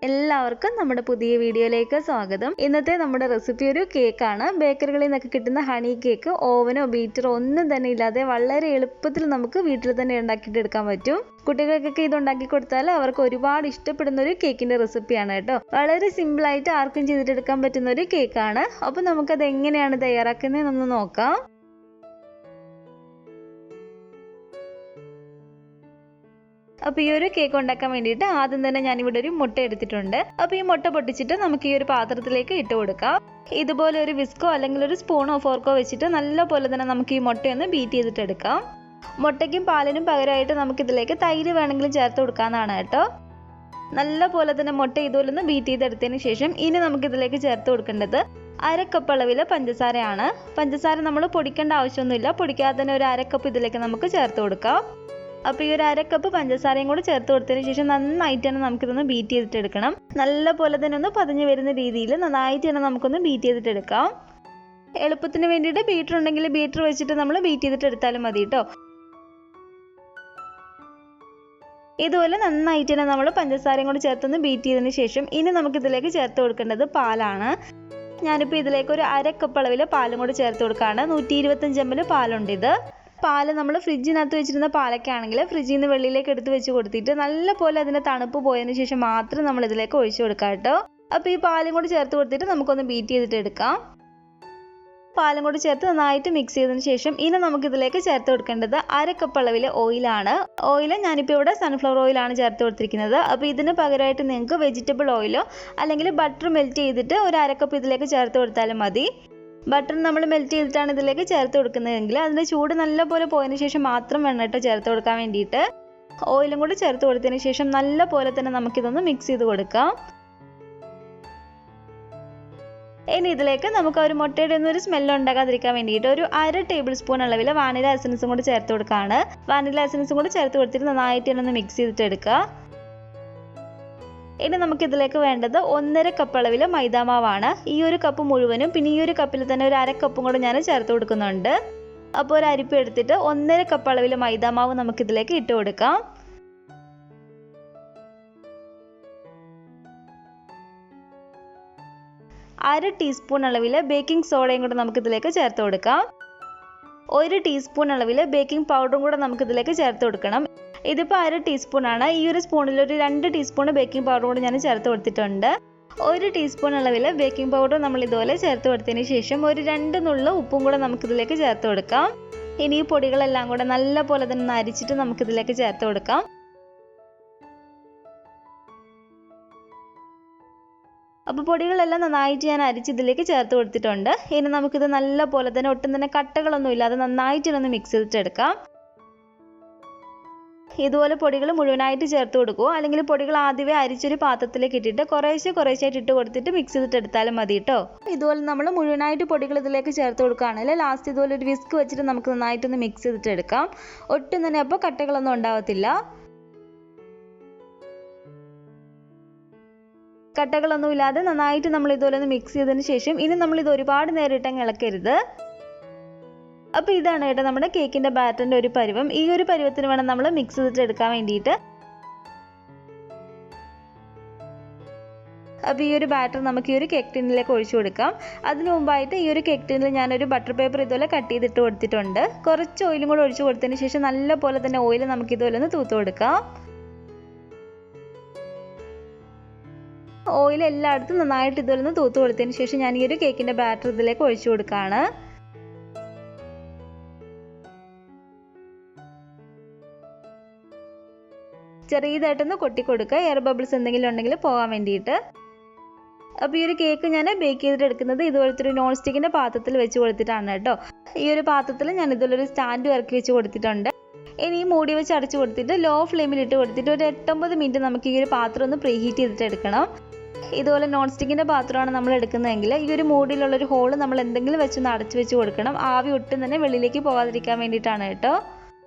എല്ലാവർക്കും നമ്മുടെ പുതിയ വീഡിയോയിലേക്ക് സ്വാഗതം. ഇന്നത്തെ നമ്മുടെ റെസിപ്പി ഒരു കേക്കാണ്. ബേക്കറികളിൽ നിന്നൊക്കെ കിട്ടുന്ന ഹണി കേക്ക് ഓവനോ ബീറ്ററോ ഒന്നും തന്നെ ഇല്ലാതെ വളരെ എളുപ്പത്തിൽ നമുക്ക് വീട്ടിൽ തന്നെ ഉണ്ടാക്കിയിട്ട് എടുക്കാൻ പറ്റും. കുട്ടികൾക്കൊക്കെ ഇത് ഉണ്ടാക്കി കൊടുത്താൽ അവർക്ക് ഒരുപാട് ഇഷ്ടപ്പെടുന്ന ഒരു കേക്കിന്റെ റെസിപ്പിയാണ് കേട്ടോ. വളരെ സിമ്പിളായിട്ട് ആർക്കും ചെയ്തിട്ടെടുക്കാൻ പറ്റുന്ന ഒരു കേക്കാണ്. അപ്പോൾ നമുക്കത് എങ്ങനെയാണ് തയ്യാറാക്കുന്നതെന്നൊന്ന് നോക്കാം. അപ്പോൾ ഈ ഒരു കേക്ക് ഉണ്ടാക്കാൻ വേണ്ടിയിട്ട് ആദ്യം തന്നെ ഞാനിവിടെ ഒരു മുട്ട എടുത്തിട്ടുണ്ട്. അപ്പോൾ ഈ മുട്ട പൊട്ടിച്ചിട്ട് നമുക്ക് ഈ ഒരു പാത്രത്തിലേക്ക് ഇട്ട് കൊടുക്കാം. ഇതുപോലെ ഒരു വിസ്കോ അല്ലെങ്കിൽ ഒരു സ്പൂണോ ഫോർക്കോ വെച്ചിട്ട് നല്ലപോലെ തന്നെ നമുക്ക് ഈ മുട്ടയൊന്ന് ബീറ്റ് ചെയ്തിട്ട് എടുക്കാം. മുട്ടയ്ക്കും പാലിനും പകരമായിട്ട് നമുക്കിതിലേക്ക് തൈര് വേണമെങ്കിലും ചേർത്ത് കൊടുക്കാവുന്നതാണ് കേട്ടോ. നല്ലപോലെ തന്നെ മുട്ട ഇതുപോലെ ഒന്ന് ബീറ്റ് ചെയ്തെടുത്തതിന് ശേഷം ഇനി നമുക്കിതിലേക്ക് ചേർത്ത് കൊടുക്കേണ്ടത് 1/2 കപ്പ് അളവിൽ പഞ്ചസാരയാണ്. പഞ്ചസാര നമ്മൾ പൊടിക്കേണ്ട ആവശ്യമൊന്നുമില്ല. പൊടിക്കാതെ തന്നെ ഒരു 1/2 കപ്പ് ഇതിലേക്ക് നമുക്ക് ചേർത്ത് കൊടുക്കാം. അപ്പോൾ ഈ ഒരു 1/2 കപ്പ് പഞ്ചസാരയും കൂടെ ചേർത്ത് കൊടുത്തതിന് ശേഷം നന്നായിട്ട് തന്നെ നമുക്കിതൊന്ന് ബീറ്റ് ചെയ്തിട്ടെടുക്കണം. നല്ല പോലെ തന്നെ ഒന്ന് പതിഞ്ഞ് വരുന്ന രീതിയിൽ നന്നായിട്ട് തന്നെ നമുക്കൊന്ന് ബീറ്റ് ചെയ്തിട്ടെടുക്കാം. എളുപ്പത്തിന് വേണ്ടിയിട്ട് ബീറ്റർ ഉണ്ടെങ്കിൽ ബീറ്റർ വെച്ചിട്ട് നമ്മൾ ബീറ്റ് ചെയ്തിട്ടെടുത്താലും മതി കേട്ടോ. ഇതുപോലെ നന്നായിട്ട് തന്നെ നമ്മൾ പഞ്ചസാരയും കൂടെ ചേർത്തൊന്ന് ബീറ്റ് ചെയ്തതിന് ശേഷം ഇനി നമുക്കിതിലേക്ക് ചേർത്ത് കൊടുക്കേണ്ടത് പാലാണ്. ഞാനിപ്പോൾ ഇതിലേക്ക് ഒരു 1/2 കപ്പ് അളവിൽ പാലും കൂടെ ചേർത്ത് കൊടുക്കുകയാണ്. 125 ml പാലുണ്ട് ഇത്. പാല് നമ്മൾ ഫ്രിഡ്ജിനകത്ത് വെച്ചിരുന്ന പാലൊക്കെ ആണെങ്കിൽ ഫ്രിഡ്ജിൽ നിന്ന് വെളിയിലേക്ക് എടുത്ത് വെച്ച് കൊടുത്തിട്ട് നല്ലപോലെ അതിൻ്റെ തണുപ്പ് പോയതിന് ശേഷം മാത്രം നമ്മൾ ഇതിലേക്ക് ഒഴിച്ചു കൊടുക്കാം കേട്ടോ. അപ്പോൾ ഈ പാലും കൂടി ചേർത്ത് കൊടുത്തിട്ട് നമുക്കൊന്ന് ബീറ്റ് ചെയ്തിട്ട് എടുക്കാം. പാലും കൂടി ചേർത്ത് നന്നായിട്ട് മിക്സ് ചെയ്തതിന് ശേഷം ഇനി നമുക്കിതിലേക്ക് ചേർത്ത് കൊടുക്കേണ്ടത് 1/2 കപ്പ് അളവിൽ ഓയിലാണ്. ഓയിൽ ഞാനിപ്പോൾ ഇവിടെ സൺഫ്ലവർ ഓയിലാണ് ചേർത്ത് കൊടുത്തിരിക്കുന്നത്. അപ്പോൾ ഇതിന് പകരമായിട്ട് നിങ്ങൾക്ക് വെജിറ്റബിൾ ഓയിലോ അല്ലെങ്കിൽ ബട്ടർ മെൽറ്റ് ചെയ്തിട്ട് ഒരു 1/2 കപ്പ് ഇതിലേക്ക് ചേർത്ത് കൊടുത്താലും മതി. ബട്ടർ നമ്മൾ മെൽറ്റ് ചെയ്തിട്ടാണ് ഇതിലേക്ക് ചേർത്ത് കൊടുക്കുന്നതെങ്കിൽ അതിൻ്റെ ചൂട് നല്ലപോലെ പോയതിന് ശേഷം മാത്രം വേണം കേട്ടോ ചേർത്ത് കൊടുക്കാൻ വേണ്ടിയിട്ട്. ഓയിലും കൂടി ചേർത്ത് കൊടുത്തതിന് ശേഷം നല്ലപോലെ തന്നെ നമുക്കിതൊന്ന് മിക്സ് ചെയ്ത് കൊടുക്കാം. ഇനി ഇതിലേക്ക് നമുക്ക് ഒരു മുട്ടയുടെ ഒന്നും ഒരു സ്മെല്ല് ഉണ്ടാകാതിരിക്കാൻ വേണ്ടിയിട്ട് ഒരു 1/2 ടേബിൾ സ്പൂൺ അളവിൽ വാനില എസൻസും കൂടി ചേർത്ത് കൊടുക്കുകയാണ്. വാനില എസൻസും കൂടി ചേർത്ത് കൊടുത്തിട്ട് നന്നായിട്ട് തന്നെ ഒന്ന് മിക്സ് ചെയ്തിട്ട് എടുക്കുക. ഇനി നമുക്കിതിലേക്ക് വേണ്ടത് 1/2 കപ്പ് അളവിൽ മൈദാമാവാണ്. ഈ ഒരു കപ്പ് മുഴുവനും പിന്നെ ഈ ഒരു കപ്പിൽ തന്നെ ഒരു 1/2 കപ്പും കൂടെ ഞാൻ ചേർത്ത് കൊടുക്കുന്നുണ്ട്. അപ്പോൾ ഒരു അരിപ്പ എടുത്തിട്ട് 1/2 കപ്പ് അളവിൽ മൈദാമാവ് നമുക്കിതിലേക്ക് ഇട്ട് കൊടുക്കാം. അര ടീസ്പൂൺ അളവിൽ ബേക്കിംഗ് സോഡയും കൂടെ നമുക്കിതിലേക്ക് ചേർത്ത് കൊടുക്കാം. 1 ടീസ്പൂൺ അളവിൽ ബേക്കിംഗ് പൗഡറും കൂടെ നമുക്കിതിലേക്ക് ചേർത്ത് കൊടുക്കണം. ഇതിപ്പോൾ 1/2 ടീസ്പൂൺ ആണ്. ഈ ഒരു സ്പൂണിൽ ഒരു 2 ടീസ്പൂൺ ബേക്കിംഗ് പൗഡർ കൂടി ഞാൻ ചേർത്ത് കൊടുത്തിട്ടുണ്ട്. 1 ടീസ്പൂൺ അളവിൽ ബേക്കിംഗ് പൗഡർ നമ്മൾ ഇതുപോലെ ചേർത്ത് കൊടുത്തതിന് ശേഷം ഒരു 2 നുള്ള ഉപ്പും കൂടെ നമുക്കിതിലേക്ക് ചേർത്ത് കൊടുക്കാം. ഇനി ഈ പൊടികളെല്ലാം കൂടെ നല്ലപോലെ തന്നെ അരിച്ചിട്ട് നമുക്കിതിലേക്ക് ചേർത്ത് കൊടുക്കാം. അപ്പോൾ പൊടികളെല്ലാം നന്നായിട്ട് ഞാൻ അരിച്ചിതിലേക്ക് ചേർത്ത് കൊടുത്തിട്ടുണ്ട്. ഇനി നമുക്കിത് നല്ലപോലെ തന്നെ ഒട്ടും തന്നെ കട്ടകളൊന്നും ഇല്ലാതെ നന്നായിട്ട് ഒന്ന് മിക്സ് ചെയ്തിട്ടെടുക്കാം. ഇതുപോലെ പൊടികൾ മുഴുവനായിട്ട് ചേർത്ത് കൊടുക്കുക. അല്ലെങ്കിൽ പൊടികൾ ആദ്യമേ അരിച്ചൊരു പാത്രത്തിലേക്ക് ഇട്ടിട്ട് കുറേശ്ശായിട്ട് ഇട്ട് കൊടുത്തിട്ട് മിക്സ് ചെയ്തിട്ട് എടുത്താലും മതി കേട്ടോ. ഇതുപോലെ നമ്മൾ മുഴുവനായിട്ട് പൊടികൾ ഇതിലേക്ക് ചേർത്ത് കൊടുക്കുകയാണെങ്കിൽ ലാസ്റ്റ് ഇതുപോലെ ഒരു വിസ്ക് വെച്ചിട്ട് നമുക്ക് നന്നായിട്ടൊന്ന് മിക്സ് ചെയ്തിട്ട് എടുക്കാം. ഒട്ടും തന്നെ അപ്പോൾ കട്ടകളൊന്നും ഉണ്ടാവത്തില്ല. കട്ടകളൊന്നും ഇല്ലാതെ നന്നായിട്ട് നമ്മൾ ഇതുപോലെ ഒന്ന് മിക്സ് ചെയ്തതിന് ശേഷം ഇനി നമ്മളിത് ഒരുപാട് നേരം ഇട്ടങ്ങ് ഇളക്കരുത്. അപ്പോൾ ഇതാണ് കേട്ടോ നമ്മുടെ കേക്കിൻ്റെ ബാറ്ററിൻ്റെ ഒരു പരുവം. ഈ ഒരു പരുവത്തിന് വേണം നമ്മൾ മിക്സ് ചെയ്തിട്ട് എടുക്കാൻ വേണ്ടിയിട്ട്. അപ്പോൾ ഈ ഒരു ബാറ്റർ നമുക്ക് ഈ ഒരു കേക്ക് ടിന്നിലേക്ക് ഒഴിച്ചു കൊടുക്കാം. അതിന് മുമ്പായിട്ട് ഈ ഒരു കേക്ക് ടിന്നിൽ ഞാനൊരു ബട്ടർ പേപ്പർ ഇതുപോലെ കട്ട് ചെയ്തിട്ട് കൊടുത്തിട്ടുണ്ട്. കുറച്ച് ഓയിലും കൂടെ ഒഴിച്ചു കൊടുത്തതിന് ശേഷം നല്ലപോലെ തന്നെ ഓയിൽ നമുക്ക് ഇതുപോലെ ഒന്ന് തൂത്ത് കൊടുക്കാം. ഓയിൽ എല്ലായിടത്തും നന്നായിട്ട് ഇതുപോലെ ഒന്ന് തൂത്ത് കൊടുത്തതിന് ശേഷം ഞാൻ ഈ ഒരു കേക്കിൻ്റെ ബാറ്റർ ഇതിലേക്ക് ഒഴിച്ചു കൊടുക്കുകയാണ്. ചെറിയതായിട്ടൊന്ന് കൊട്ടിക്കൊടുക്കുക, എയർ ബബിൾസ് എന്തെങ്കിലും ഉണ്ടെങ്കിൽ പോകാൻ വേണ്ടിയിട്ട്. അപ്പോൾ ഈ ഒരു കേക്ക് ഞാൻ ബേക്ക് ചെയ്തിട്ട് എടുക്കുന്നത് ഇതുപോലത്തെ ഒരു നോൺ സ്റ്റിക്കിൻ്റെ പാത്രത്തിൽ വെച്ച് കൊടുത്തിട്ടാണ് കേട്ടോ. ഈ ഒരു പാത്രത്തിൽ ഞാൻ ഇതുപോലൊരു സ്റ്റാൻഡ് ഇറക്കി വെച്ച് കൊടുത്തിട്ടുണ്ട്. ഇനി മൂടി വെച്ച് അടച്ചു കൊടുത്തിട്ട് ലോ ഫ്ലെയിമിൽ ഇട്ട് കൊടുത്തിട്ട് ഒരു 8-9 മിനിറ്റ് നമുക്ക് ഈ ഒരു പാത്രം ഒന്ന് പ്രീഹീറ്റ് ചെയ്തിട്ട് എടുക്കണം. ഇതുപോലെ നോൺ സ്റ്റിക്കിൻ്റെ പാത്രമാണ് നമ്മൾ എടുക്കുന്നതെങ്കിൽ ഈ ഒരു മൂടിയിലുള്ളൊരു ഹോള് നമ്മൾ എന്തെങ്കിലും വെച്ചൊന്ന് അടച്ചു വെച്ച് കൊടുക്കണം. ആവി ഒട്ടും തന്നെ വെളിയിലേക്ക് പോകാതിരിക്കാൻ വേണ്ടിയിട്ടാണ് കേട്ടോ.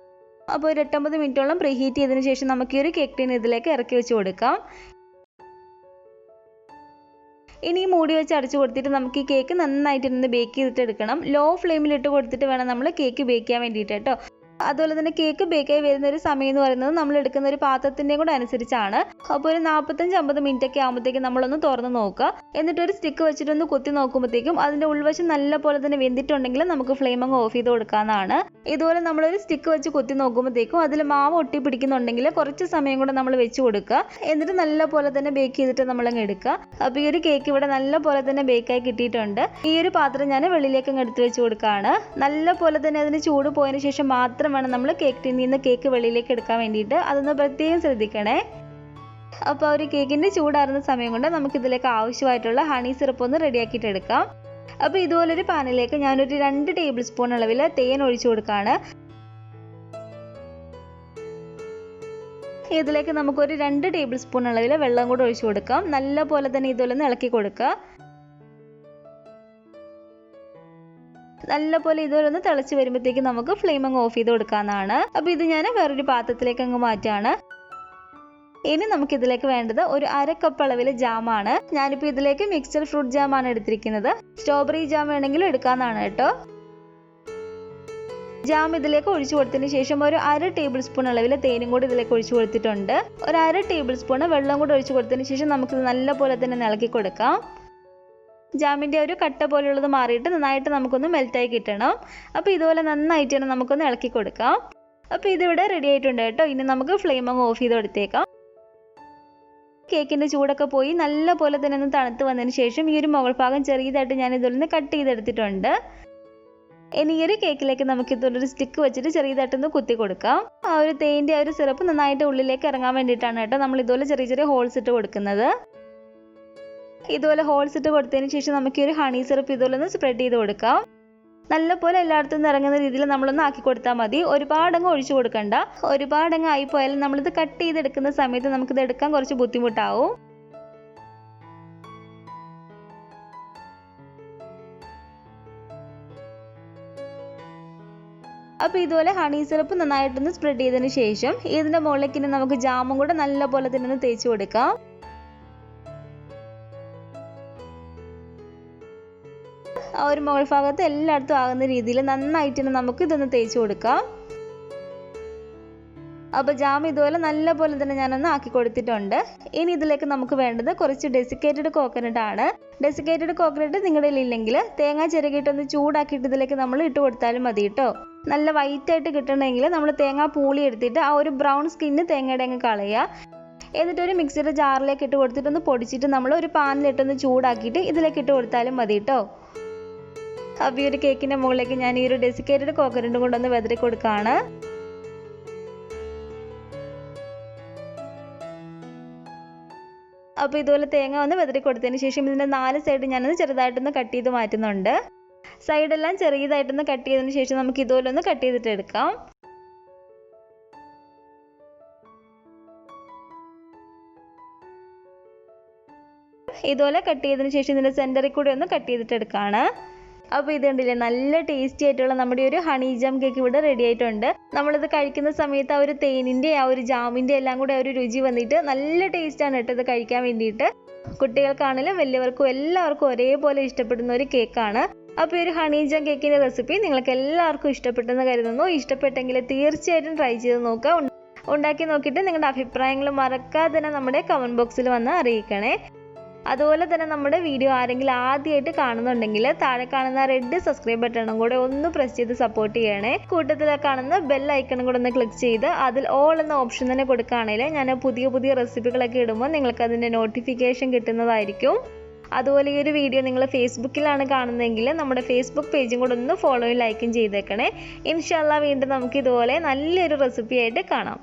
അപ്പോൾ ഒരു 8-9 മിനിറ്റോളം പ്രീഹീറ്റ് ചെയ്തതിന് ശേഷം നമുക്ക് ഈ ഒരു കേക്ക് ടീൻ ഇതിലേക്ക് ഇറക്കി വെച്ച് കൊടുക്കാം. ഇനി മൂടി വെച്ച് അടച്ചു കൊടുത്തിട്ട് നമുക്ക് ഈ കേക്ക് നന്നായിട്ട് ബേക്ക് ചെയ്തിട്ട് എടുക്കണം. ലോ ഫ്ലെയിമിൽ ഇട്ട് കൊടുത്തിട്ട് വേണം നമ്മൾ കേക്ക് ബേക്ക് ചെയ്യാൻ വേണ്ടിയിട്ട് കേട്ടോ. അതുപോലെ തന്നെ കേക്ക് ബേക്കായി വരുന്ന ഒരു സമയം എന്ന് പറയുന്നത് നമ്മൾ എടുക്കുന്ന ഒരു പാത്രത്തിൻ്റെയും കൂടെ അനുസരിച്ചാണ്. അപ്പോൾ ഒരു 45-50 മിനിറ്റ് ഒക്കെ ആകുമ്പോഴത്തേക്കും നമ്മളൊന്ന് തുറന്ന് നോക്കുക. എന്നിട്ട് ഒരു സ്റ്റിക്ക് വെച്ചിട്ടൊന്ന് കുത്തി നോക്കുമ്പോഴത്തേക്കും അതിൻ്റെ ഉൾവശം നല്ല പോലെ തന്നെ വെന്തിട്ടുണ്ടെങ്കിൽ നമുക്ക് ഫ്ലെയിം അങ്ങ് ഓഫ് ചെയ്ത് കൊടുക്കാവുന്നതാണ്. ഇതുപോലെ നമ്മളൊരു സ്റ്റിക്ക് വെച്ച് കുത്തി നോക്കുമ്പോഴത്തേക്കും അതിൽ മാവ് ഒട്ടി പിടിക്കുന്നുണ്ടെങ്കിൽ കുറച്ച് സമയം കൂടെ നമ്മൾ വെച്ച് കൊടുക്കുക. എന്നിട്ട് നല്ല പോലെ തന്നെ ബേക്ക് ചെയ്തിട്ട് നമ്മളങ്ങ് എടുക്കുക. അപ്പോൾ ഈ ഒരു കേക്ക് ഇവിടെ നല്ല പോലെ തന്നെ ബേക്കായി കിട്ടിയിട്ടുണ്ട്. ഈ ഒരു പാത്രം ഞാൻ വെളിയിലേക്ക് അങ്ങ് എടുത്ത് വെച്ച് കൊടുക്കുകയാണ്. നല്ല പോലെ തന്നെ അതിന് ചൂട് പോയതിന് ശേഷം മാത്രം വേണം നമ്മൾ കേക്ക് ടിന്നിൽ നിന്ന് കേക്ക് വെളിയിലേക്ക് എടുക്കാൻ വേണ്ടിയിട്ട്. അതൊന്ന് പ്രത്യേകം ശ്രദ്ധിക്കണേ. അപ്പോൾ ഒരു കേക്കിൻ്റെ ചൂടാറുന്ന സമയം കൊണ്ട് നമുക്കിതിലേക്ക് ആവശ്യമായിട്ടുള്ള ഹണി സിറപ്പ് ഒന്ന് റെഡിയാക്കിയിട്ട് എടുക്കാം. അപ്പോൾ ഇതുപോലൊരു പാനിലേക്ക് ഞാനൊരു 2 ടേബിൾ സ്പൂൺ അളവിൽ തേൻ ഒഴിച്ചു കൊടുക്കുകയാണ്. ഇതിലേക്ക് നമുക്കൊരു 2 ടേബിൾ സ്പൂൺ അളവിൽ വെള്ളം കൂടെ ഒഴിച്ചു കൊടുക്കാം. നല്ല പോലെ തന്നെ ഇതുപോലെ ഒന്ന് ഇളക്കി കൊടുക്കുക. നല്ല പോലെ ഇതുപോലെ ഒന്ന് തിളച്ച് വരുമ്പോഴത്തേക്ക് നമുക്ക് ഫ്ലെയിം അങ്ങ് ഓഫ് ചെയ്ത് കൊടുക്കാവുന്നതാണ്. അപ്പോൾ ഇത് ഞാൻ വേറൊരു പാത്രത്തിലേക്ക് അങ്ങ് മാറ്റുകയാണ്. ഇനി നമുക്കിതിലേക്ക് വേണ്ടത് ഒരു 1/2 കപ്പ് അളവിൽ ജാമാണ്. ഞാനിപ്പോൾ ഇതിലേക്ക് മിക്സ്ഡ് ഫ്രൂട്ട് ജാമാണ് എടുത്തിരിക്കുന്നത്. സ്ട്രോബെറി ജാം വേണമെങ്കിലും എടുക്കാവുന്നതാണ് കേട്ടോ. ജാം ഇതിലേക്ക് ഒഴിച്ചു കൊടുത്തതിന് ശേഷം ഒരു 1/2 ടേബിൾ സ്പൂൺ അളവിൽ തേനും കൂടി ഇതിലേക്ക് ഒഴിച്ചു കൊടുത്തിട്ടുണ്ട്. ഒരു 1/2 ടേബിൾ സ്പൂൺ വെള്ളം കൂടി ഒഴിച്ചു കൊടുത്തതിന് ശേഷം നമുക്കിത് നല്ല പോലെ തന്നെ ഇളക്കി കൊടുക്കാം. ജാമിൻ്റെ ഒരു കട്ട പോലെയുള്ളത് മാറിയിട്ട് നന്നായിട്ട് നമുക്കൊന്ന് മെൽറ്റായി കിട്ടണം. അപ്പോൾ ഇതുപോലെ നന്നായിട്ട് തന്നെ നമുക്കൊന്ന് ഇളക്കി കൊടുക്കാം. അപ്പോൾ ഇതിവിടെ റെഡി ആയിട്ടുണ്ട് കേട്ടോ. ഇനി നമുക്ക് ഫ്ലെയിം അങ്ങ് ഓഫ് ചെയ്ത് കൊടുത്തേക്കാം. കേക്കിൻ്റെ ചൂടൊക്കെ പോയി നല്ല പോലെ തന്നെ ഒന്ന് തണുത്ത് വന്നതിന് ശേഷം ഈ ഒരു മുകൾ ഭാഗം ചെറിയതായിട്ട് ഞാൻ ഇതിലൊന്ന് കട്ട് ചെയ്തെടുത്തിട്ടുണ്ട്. ഇനി ഈ ഒരു കേക്കിലേക്ക് നമുക്ക് ഇതുപോലൊരു സ്റ്റിക്ക് വെച്ചിട്ട് ചെറിയതായിട്ടൊന്ന് കുത്തി കൊടുക്കാം. ആ ഒരു തേൻ്റെ ആ ഒരു സിറപ്പ് നന്നായിട്ട് ഉള്ളിലേക്ക് ഇറങ്ങാൻ വേണ്ടിയിട്ടാണ് കേട്ടോ നമ്മൾ ഇതുപോലെ ചെറിയ ചെറിയ ഹോൾസ് ഇട്ട് കൊടുക്കുന്നത്. ഇതുപോലെ ഹോൾസ് ഇട്ട് കൊടുത്തതിന് ശേഷം നമുക്ക് ഈ ഒരു ഹണി സിറപ്പ് ഇതുപോലെ ഒന്ന് സ്പ്രെഡ് ചെയ്ത് കൊടുക്കാം. നല്ലപോലെ എല്ലായിടത്തും നിന്ന് ഇറങ്ങുന്ന രീതിയിൽ നമ്മളൊന്ന് ആക്കി കൊടുത്താൽ മതി. ഒരുപാടങ്ങ് ഒഴിച്ചു കൊടുക്കണ്ട. ഒരുപാടങ്ങ് ആയിപ്പോയാലും നമ്മളിത് കട്ട് ചെയ്തെടുക്കുന്ന സമയത്ത് നമുക്കിത് എടുക്കാൻ കുറച്ച് ബുദ്ധിമുട്ടാവും. അപ്പോൾ ഇതുപോലെ ഹണി സിറപ്പ് നന്നായിട്ടൊന്ന് സ്പ്രെഡ് ചെയ്തതിന് ശേഷം ഇതിൻ്റെ മുകളിലേക്ക് ഇനി നമുക്ക് ജാമും കൂടെ നല്ല പോലെ തന്നെ ഒന്ന് തേച്ച് കൊടുക്കാം. ആ ഒരു മുകൾ ഭാഗത്ത് എല്ലായിടത്തും ആകുന്ന രീതിയിൽ നന്നായിട്ട് നമുക്ക് ഇതൊന്ന് തേച്ച് കൊടുക്കാം. അപ്പോൾ ജാം ഇതുപോലെ നല്ല പോലെ തന്നെ ഞാനൊന്ന് ആക്കി കൊടുത്തിട്ടുണ്ട്. ഇനി ഇതിലേക്ക് നമുക്ക് വേണ്ടത് കുറച്ച് ഡെസിക്കേറ്റഡ് കോക്കനട്ട് ആണ്. ഡെസിക്കേറ്റഡ് കോക്കനട്ട് നിങ്ങളുടെ ഇല്ലെങ്കിൽ തേങ്ങ ചിരകിയിട്ടൊന്ന് ചൂടാക്കിയിട്ട് ഇതിലേക്ക് നമ്മൾ ഇട്ട് കൊടുത്താലും മതി കേട്ടോ. നല്ല വൈറ്റായിട്ട് കിട്ടണമെങ്കിൽ നമ്മൾ തേങ്ങ പൂളി എടുത്തിട്ട് ആ ഒരു ബ്രൗൺ സ്കിന്ന് തേങ്ങയുടെ അങ്ങ് കളയുക. എന്നിട്ട് ഒരു മിക്സിയുടെ ജാറിലേക്ക് ഇട്ട് കൊടുത്തിട്ടൊന്ന് പൊടിച്ചിട്ട് നമ്മൾ ഒരു പാനിലിട്ടൊന്ന് ചൂടാക്കിയിട്ട് ഇതിലേക്ക് ഇട്ട് കൊടുത്താലും മതി കേട്ടോ. അപ്പോൾ ഈ ഒരു കേക്കിൻ്റെ മുകളിലേക്ക് ഞാൻ ഈ ഒരു ഡെസിക്കേറ്റഡ് കോക്കനട്ടും കൊണ്ടൊന്ന് വെതറി കൊടുക്കുകയാണ്. അപ്പോൾ ഇതുപോലെ തേങ്ങ ഒന്ന് വെതറി കൊടുത്തതിന് ശേഷം ഇതിൻ്റെ 4 സൈഡ് ഞാനൊന്ന് ചെറുതായിട്ടൊന്ന് കട്ട് ചെയ്ത് മാറ്റുന്നുണ്ട്. സൈഡെല്ലാം ചെറിയതായിട്ടൊന്ന് കട്ട് ചെയ്തതിന് ശേഷം നമുക്ക് ഇതുപോലെ ഒന്ന് കട്ട് ചെയ്തിട്ട് എടുക്കാം. ഇതുപോലെ കട്ട് ചെയ്തതിന് ശേഷം ഇതിൻ്റെ സെൻറ്ററിൽ കൂടി ഒന്ന് കട്ട് ചെയ്തിട്ട് എടുക്കുകയാണ്. അപ്പോൾ ഇത് കണ്ടില്ലേ, നല്ല ടേസ്റ്റി ആയിട്ടുള്ള നമ്മുടെ ഒരു ഹണി ജാം കേക്ക് ഇവിടെ റെഡി ആയിട്ടുണ്ട്. നമ്മളിത് കഴിക്കുന്ന സമയത്ത് ആ ഒരു തേനിൻ്റെ ആ ഒരു ജാമിൻ്റെ എല്ലാം കൂടെ ഒരു രുചി വന്നിട്ട് നല്ല ടേസ്റ്റാണ് കേട്ടോ ഇത് കഴിക്കാൻ വേണ്ടിയിട്ട്. കുട്ടികൾക്കാണെങ്കിലും വലിയവർക്കും എല്ലാവർക്കും ഒരേപോലെ ഇഷ്ടപ്പെടുന്ന ഒരു കേക്കാണ്. അപ്പോൾ ഈ ഒരു ഹണി ജാം കേക്കിൻ്റെ റെസിപ്പി നിങ്ങൾക്ക് എല്ലാവർക്കും ഇഷ്ടപ്പെട്ടെന്ന് കരുതുന്നു. ഇഷ്ടപ്പെട്ടെങ്കിൽ തീർച്ചയായിട്ടും ട്രൈ ചെയ്ത് നോക്കുക. ഉണ്ടാക്കി നോക്കിയിട്ട് നിങ്ങളുടെ അഭിപ്രായങ്ങൾ മറക്കാതെ തന്നെ നമ്മുടെ കമൻറ്റ് ബോക്സിൽ വന്ന് അറിയിക്കണേ. അതുപോലെ തന്നെ നമ്മുടെ വീഡിയോ ആരെങ്കിലും ആദ്യമായിട്ട് കാണുന്നുണ്ടെങ്കിൽ താഴെ കാണുന്ന റെഡ് സബ്സ്ക്രൈബ് ബട്ടണും കൂടെ ഒന്ന് പ്രസ് ചെയ്ത് സപ്പോർട്ട് ചെയ്യണേ. കൂട്ടത്തിൽ കാണുന്ന ബെൽ ഐക്കണും കൂടെ ഒന്ന് ക്ലിക്ക് ചെയ്ത് അതിൽ ഓൾ എന്ന ഓപ്ഷൻ തന്നെ കൊടുക്കുകയാണെങ്കിൽ ഞാൻ പുതിയ പുതിയ റെസിപ്പികളൊക്കെ ഇടുമ്പോൾ നിങ്ങൾക്ക് അതിൻ്റെ നോട്ടിഫിക്കേഷൻ കിട്ടുന്നതായിരിക്കും. അതുപോലെ ഈ ഒരു വീഡിയോ നിങ്ങൾ ഫേസ്ബുക്കിലാണ് കാണുന്നതെങ്കിൽ നമ്മുടെ ഫേസ്ബുക്ക് പേജും കൂടെ ഒന്ന് ഫോളോയും ലൈക്കും ചെയ്തേക്കണേ. ഇൻഷാല്ലാ വീണ്ടും നമുക്ക് ഇതുപോലെ നല്ലൊരു റെസിപ്പി ആയിട്ട് കാണാം.